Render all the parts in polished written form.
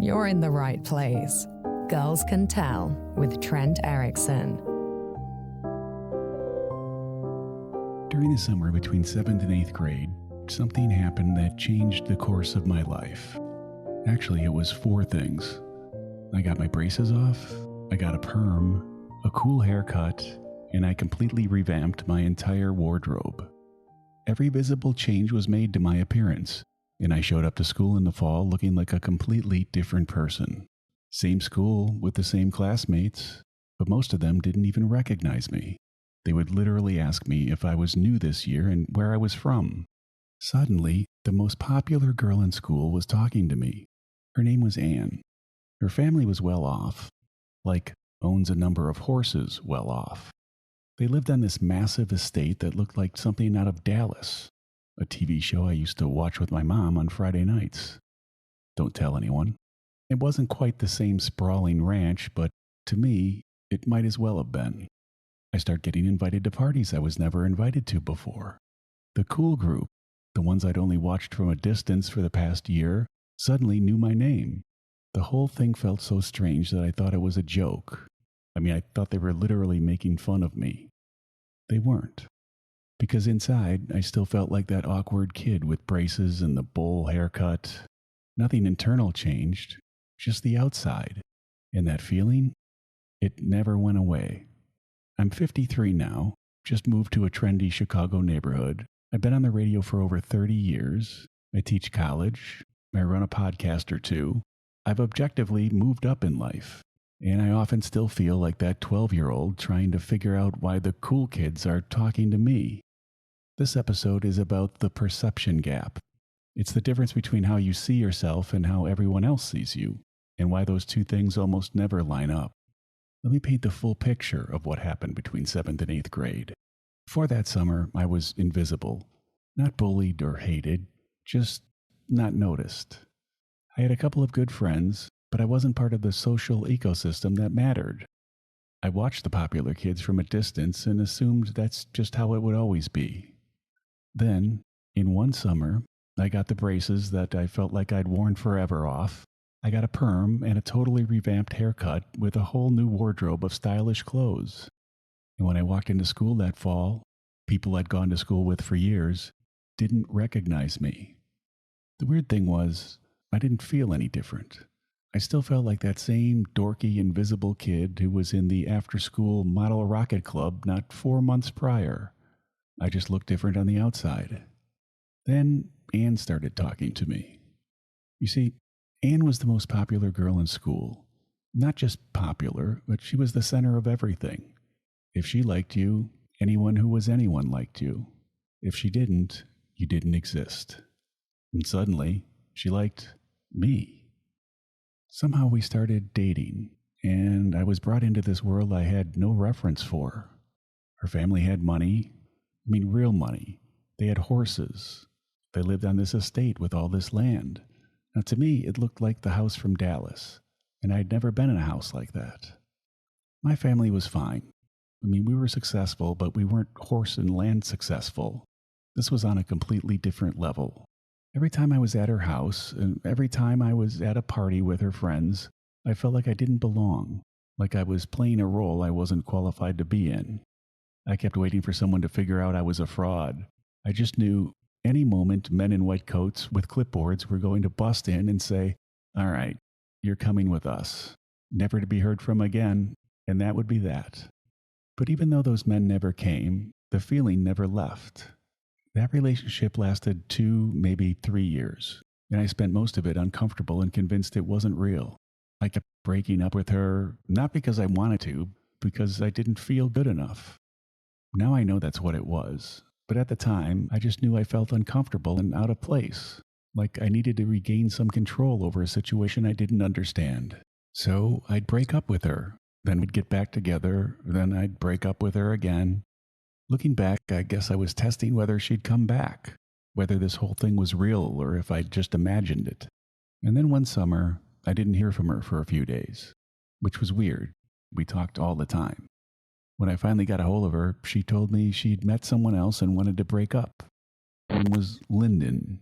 you're in the right place. Girls Can Tell with Trent Erickson. During the summer between 7th and 8th grade, something happened that changed the course of my life. Actually, it was 4 things. I got my braces off, I got a perm, a cool haircut, and I completely revamped my entire wardrobe. Every visible change was made to my appearance, and I showed up to school in the fall looking like a completely different person. Same school with the same classmates, but most of them didn't even recognize me. They would literally ask me if I was new this year and where I was from. Suddenly, the most popular girl in school was talking to me. Her name was Anne. Her family was well off, like owns a number of horses well off. They lived on this massive estate that looked like something out of Dallas, a TV show I used to watch with my mom on Friday nights. Don't tell anyone. It wasn't quite the same sprawling ranch, but to me, it might as well have been. I start getting invited to parties I was never invited to before. The cool group, the ones I'd only watched from a distance for the past year, suddenly knew my name. The whole thing felt so strange that I thought it was a joke. I thought they were literally making fun of me. They weren't. Because inside, I still felt like that awkward kid with braces and the bowl haircut. Nothing internal changed, just the outside. And that feeling, it never went away. I'm 53 now, just moved to a trendy Chicago neighborhood. I've been on the radio for over 30 years. I teach college. I run a podcast or two. I've objectively moved up in life. And I often still feel like that 12-year-old trying to figure out why the cool kids are talking to me. This episode is about the perception gap. It's the difference between how you see yourself and how everyone else sees you, and why those two things almost never line up. Let me paint the full picture of what happened between 7th and 8th grade. Before that summer, I was invisible. Not bullied or hated, just not noticed. I had a couple of good friends, but I wasn't part of the social ecosystem that mattered. I watched the popular kids from a distance and assumed that's just how it would always be. Then, in one summer, I got the braces that I felt like I'd worn forever off. I got a perm and a totally revamped haircut with a whole new wardrobe of stylish clothes. And when I walked into school that fall, people I'd gone to school with for years didn't recognize me. The weird thing was, I didn't feel any different. I still felt like that same dorky, invisible kid who was in the after-school model rocket club not 4 months prior. I just looked different on the outside. Then Anne started talking to me. You see, Anne was the most popular girl in school. Not just popular, but she was the center of everything. If she liked you, anyone who was anyone liked you. If she didn't, you didn't exist. And suddenly, she liked me. Somehow we started dating, and I was brought into this world I had no reference for. Her family had money. Real money. They had horses. They lived on this estate with all this land. Now, to me, it looked like the house from Dallas, and I'd never been in a house like that. My family was fine. We were successful, but we weren't horse and land successful. This was on a completely different level. Every time I was at her house, and every time I was at a party with her friends, I felt like I didn't belong, like I was playing a role I wasn't qualified to be in. I kept waiting for someone to figure out I was a fraud. I just knew any moment men in white coats with clipboards were going to bust in and say, "All right, you're coming with us," never to be heard from again, and that would be that. But even though those men never came, the feeling never left. That relationship lasted 2, maybe 3 years, and I spent most of it uncomfortable and convinced it wasn't real. I kept breaking up with her, not because I wanted to, because I didn't feel good enough. Now I know that's what it was, but at the time, I just knew I felt uncomfortable and out of place, like I needed to regain some control over a situation I didn't understand. So I'd break up with her, then we'd get back together, then I'd break up with her again. Looking back, I guess I was testing whether she'd come back, whether this whole thing was real or if I'd just imagined it. And then one summer, I didn't hear from her for a few days, which was weird. We talked all the time. When I finally got a hold of her, she told me she'd met someone else and wanted to break up. Her name was Lyndon.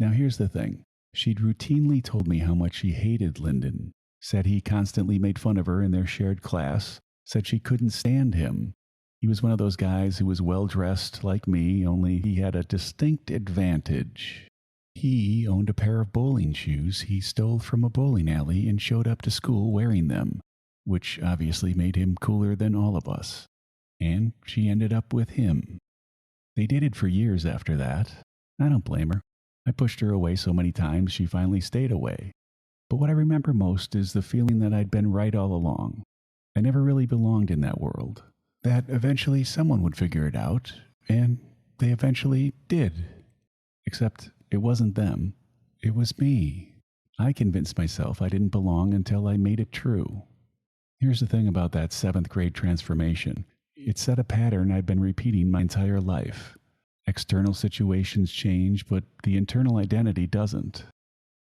Now here's the thing. She'd routinely told me how much she hated Lyndon, said he constantly made fun of her in their shared class, said she couldn't stand him. He was one of those guys who was well-dressed like me, only he had a distinct advantage. He owned a pair of bowling shoes he stole from a bowling alley and showed up to school wearing them, which obviously made him cooler than all of us. And she ended up with him. They dated for years after that. I don't blame her. I pushed her away so many times she finally stayed away. But what I remember most is the feeling that I'd been right all along. I never really belonged in that world. That eventually someone would figure it out, and they eventually did. Except it wasn't them. It was me. I convinced myself I didn't belong until I made it true. Here's the thing about that 7th grade transformation. It set a pattern I've been repeating my entire life. External situations change, but the internal identity doesn't.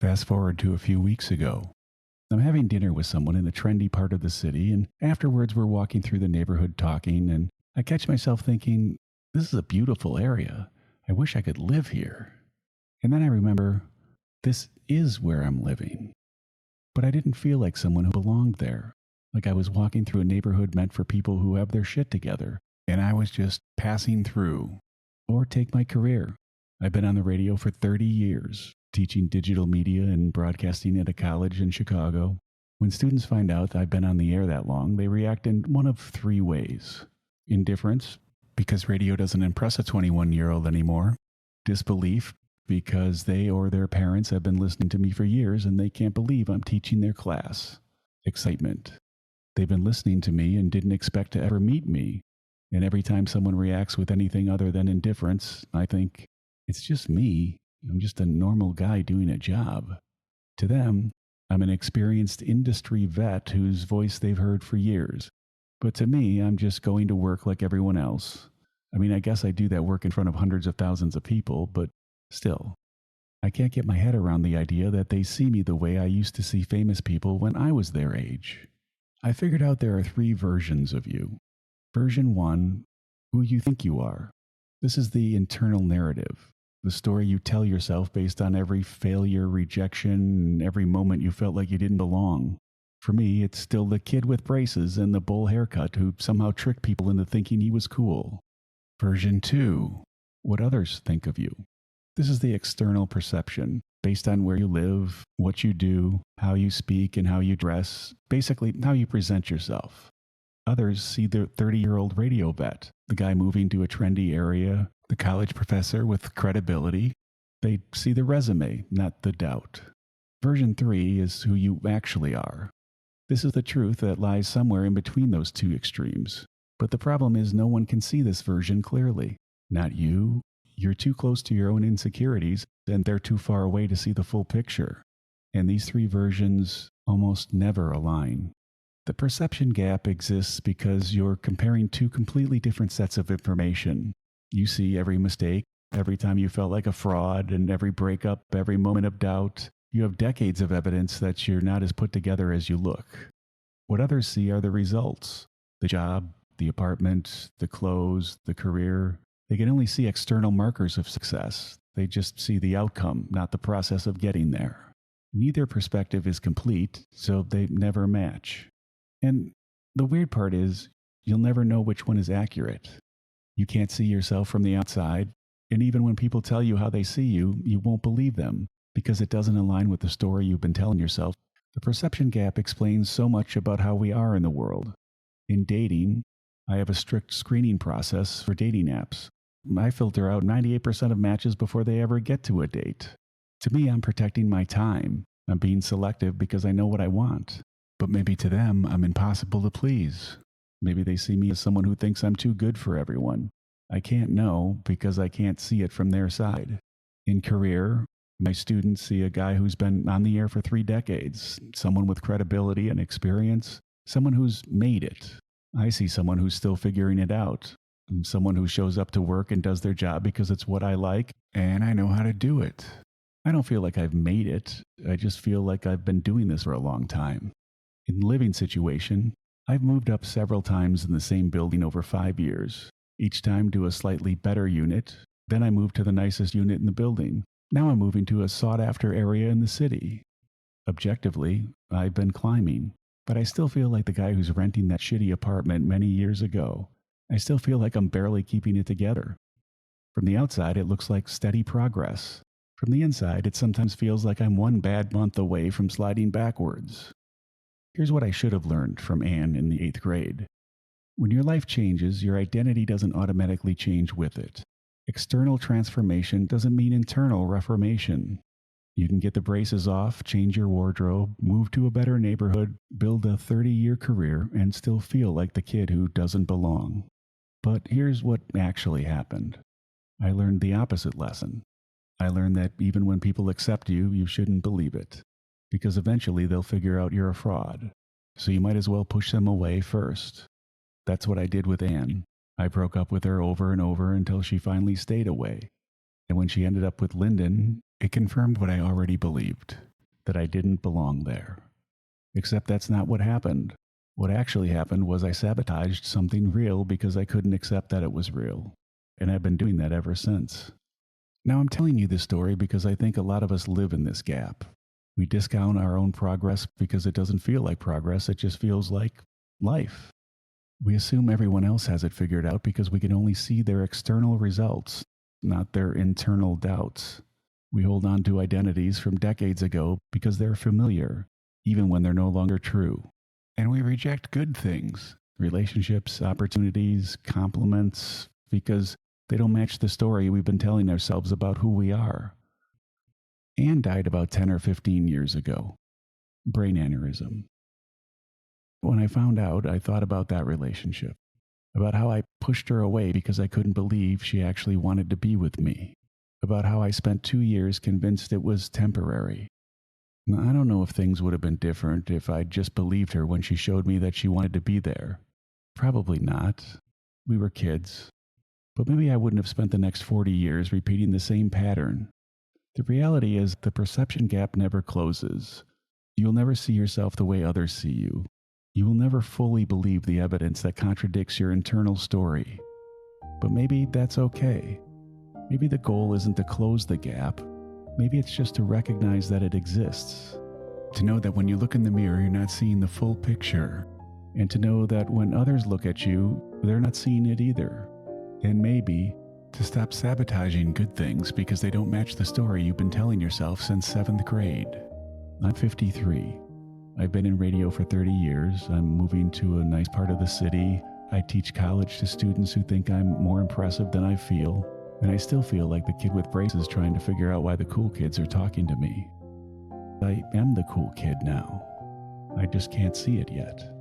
Fast forward to a few weeks ago. I'm having dinner with someone in a trendy part of the city, and afterwards we're walking through the neighborhood talking, and I catch myself thinking, this is a beautiful area. I wish I could live here. And then I remember, this is where I'm living. But I didn't feel like someone who belonged there, like I was walking through a neighborhood meant for people who have their shit together, and I was just passing through. Or take my career. I've been on the radio for 30 years, teaching digital media and broadcasting at a college in Chicago. When students find out I've been on the air that long, they react in one of 3 ways. Indifference, because radio doesn't impress a 21-year-old anymore. Disbelief, because they or their parents have been listening to me for years and they can't believe I'm teaching their class. Excitement. They've been listening to me and didn't expect to ever meet me. And every time someone reacts with anything other than indifference, I think, it's just me. I'm just a normal guy doing a job. To them, I'm an experienced industry vet whose voice they've heard for years. But to me, I'm just going to work like everyone else. I mean, I guess I do that work in front of hundreds of thousands of people, but still, I can't get my head around the idea that they see me the way I used to see famous people when I was their age. I figured out there are 3 versions of you. Version 1, who you think you are. This is the internal narrative, the story you tell yourself based on every failure, rejection, and every moment you felt like you didn't belong. For me, it's still the kid with braces and the bowl haircut who somehow tricked people into thinking he was cool. Version 2, what others think of you. This is the external perception, based on where you live, what you do, how you speak, and how you dress, basically how you present yourself. Others see the 30-year-old radio vet, the guy moving to a trendy area, the college professor with credibility. They see the resume, not the doubt. Version 3 is who you actually are. This is the truth that lies somewhere in between those 2 extremes. But the problem is no one can see this version clearly. Not you. You're too close to your own insecurities, and they're too far away to see the full picture. And these 3 versions almost never align. The perception gap exists because you're comparing 2 completely different sets of information. You see every mistake, every time you felt like a fraud, and every breakup, every moment of doubt. You have decades of evidence that you're not as put together as you look. What others see are the results. The job, the apartment, the clothes, the career. They can only see external markers of success. They just see the outcome, not the process of getting there. Neither perspective is complete, so they never match. And the weird part is, you'll never know which one is accurate. You can't see yourself from the outside, and even when people tell you how they see you, you won't believe them, because it doesn't align with the story you've been telling yourself. The perception gap explains so much about how we are in the world. In dating, I have a strict screening process for dating apps. I filter out 98% of matches before they ever get to a date. To me, I'm protecting my time. I'm being selective because I know what I want. But maybe to them, I'm impossible to please. Maybe they see me as someone who thinks I'm too good for everyone. I can't know because I can't see it from their side. In career, my students see a guy who's been on the air for 3 decades, someone with credibility and experience, someone who's made it. I see someone who's still figuring it out, someone who shows up to work and does their job because it's what I like, and I know how to do it. I don't feel like I've made it. I just feel like I've been doing this for a long time. In the living situation, I've moved up several times in the same building over 5 years, each time to a slightly better unit. Then I moved to the nicest unit in the building. Now I'm moving to a sought-after area in the city. Objectively, I've been climbing, but I still feel like the guy who's renting that shitty apartment many years ago. I still feel like I'm barely keeping it together. From the outside, it looks like steady progress. From the inside, it sometimes feels like I'm one bad month away from sliding backwards. Here's what I should have learned from Anne in the 8th grade. When your life changes, your identity doesn't automatically change with it. External transformation doesn't mean internal reformation. You can get the braces off, change your wardrobe, move to a better neighborhood, build a 30-year career, and still feel like the kid who doesn't belong. But here's what actually happened. I learned the opposite lesson. I learned that even when people accept you, you shouldn't believe it. Because eventually they'll figure out you're a fraud. So you might as well push them away first. That's what I did with Anne. I broke up with her over and over until she finally stayed away. And when she ended up with Lyndon, it confirmed what I already believed, that I didn't belong there. Except that's not what happened. What actually happened was I sabotaged something real because I couldn't accept that it was real. And I've been doing that ever since. Now I'm telling you this story because I think a lot of us live in this gap. We discount our own progress because it doesn't feel like progress, it just feels like life. We assume everyone else has it figured out because we can only see their external results, not their internal doubts. We hold on to identities from decades ago because they're familiar, even when they're no longer true. And we reject good things, relationships, opportunities, compliments, because they don't match the story we've been telling ourselves about who we are. Anne died about 10 or 15 years ago. Brain aneurysm. When I found out, I thought about that relationship, about how I pushed her away because I couldn't believe she actually wanted to be with me, about how I spent 2 years convinced it was temporary. Now, I don't know if things would have been different if I'd just believed her when she showed me that she wanted to be there. Probably not. We were kids. But maybe I wouldn't have spent the next 40 years repeating the same pattern. The reality is the perception gap never closes. You'll never see yourself the way others see you. You will never fully believe the evidence that contradicts your internal story. But maybe that's okay. Maybe the goal isn't to close the gap. Maybe it's just to recognize that it exists. To know that when you look in the mirror, you're not seeing the full picture. And to know that when others look at you, they're not seeing it either. And maybe to stop sabotaging good things because they don't match the story you've been telling yourself since 7th grade. I'm 53. I've been in radio for 30 years. I'm moving to a nice part of the city. I teach college to students who think I'm more impressive than I feel. And I still feel like the kid with braces trying to figure out why the cool kids are talking to me. I am the cool kid now. I just can't see it yet.